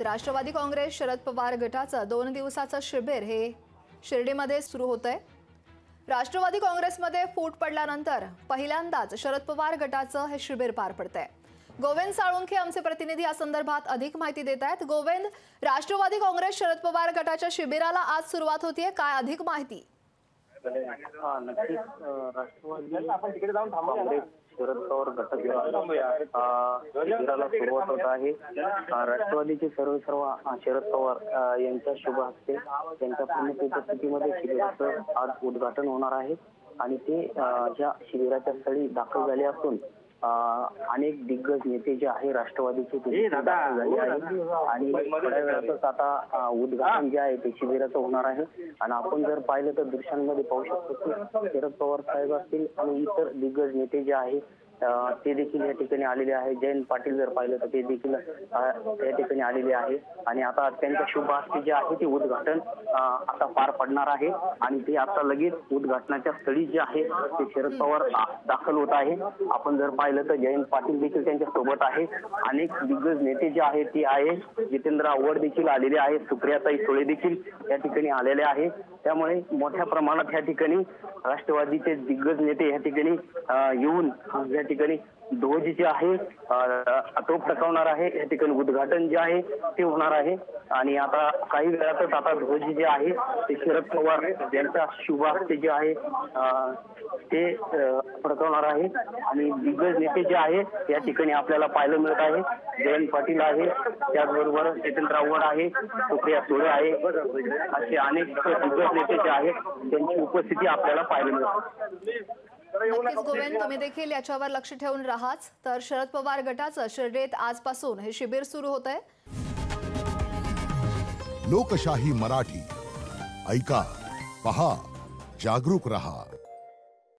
राष्ट्रवादी काँग्रेस शरद पवार गटाचं 2 दिवसाचं शिबिर हे शिर्डीमध्ये सुरू होतंय। राष्ट्रवादी काँग्रेसमध्ये फूट पडल्यानंतर पहिल्यांदाच शरद पवार गटाचं हे शिबिर पार पडतंय। गोविंद साळुंखे आमचे प्रतिनिधी या संदर्भात अधिक माहिती देत आहेत। गोविंद, राष्ट्रवादी काँग्रेस शरद पवार गटाच्या शिबिराला आज सुरुवात होतीये, काय अधिक माहिती? नक्कीच राष्ट्रवादी काँग्रेस शरद पवार गट शिबिराला सुरुवात होत आहे। राष्ट्रवादीचे सर्व शरद पवार यांच्या शुभ हस्ते त्यांच्या प्रमुख उपस्थितीमध्ये शिबिराचं आज उद्घाटन होणार आहे आणि ते ज्या शिबिराच्या स्थळी दाखल झाले असून अनेक दिग्गज नेते जे आहे राष्ट्रवादीचे ते दाखल झाले आहे आणि थोड्या वेळातच आता उद्घाटन जे आहे ते शिबिराचं होणार आहे। आणि आपण जर पाहिलं तर दृश्यांमध्ये पाहू शकतो की शरद पवार साहेब असतील आणि इतर दिग्गज नेते जे आहे ते देखील या ठिकाणी आलेले आहे। जयंत पाटील जर पाहिलं तर ते देखील या ठिकाणी आलेले आहे आणि आता त्यांच्या शुभ हस्ते जे आहे ते उद्घाटन आता पार पडणार आहे आणि ते आता लगेच उद्घाटनाच्या स्थळी जे आहे ते शरद पवार दाखल होत आहे। आपण जर पाहिलं तर जयंत पाटील देखील त्यांच्या सोबत आहे, अनेक दिग्गज नेते जे आहेत ते आहे, जितेंद्र आव्हाड देखील आलेले आहे, सुप्रियाताई सुळे देखील या ठिकाणी आलेले आहे। त्यामुळे मोठ्या प्रमाणात या ठिकाणी राष्ट्रवादीचे दिग्गज नेते या ठिकाणी येऊन या ठिकाणी ध्वज जे आहे तो फडकवणार आहे। या ठिकाणी उद्घाटन जे आहे ते होणार आहे आणि आता काही वेळातच आता ध्वज जे आहे ते शरद पवार यांच्या शुभ हस्ते जे आहे ते फडकवणार आहे आणि दिग्गज नेते जे आहे या ठिकाणी आपल्याला पाहायला मिळत आहे। जयंत पाटील आहे, त्याचबरोबर जितेंद्र आव्हाड आहे, सुप्रिया सुळे आहे, असे अनेक दिग्गज नेते जे आहेत त्यांची उपस्थिती आपल्याला पाहायला मिळते। नक्कीच गोविंद, तुम्ही देखील याच्यावर लक्ष ठेवून राहाच। तर शरद पवार गटाचं शिर्डीत आजपासून हे शिबिर सुरू होतंय। लोकशाही मराठी ऐका, पहा, जागरूक रहा।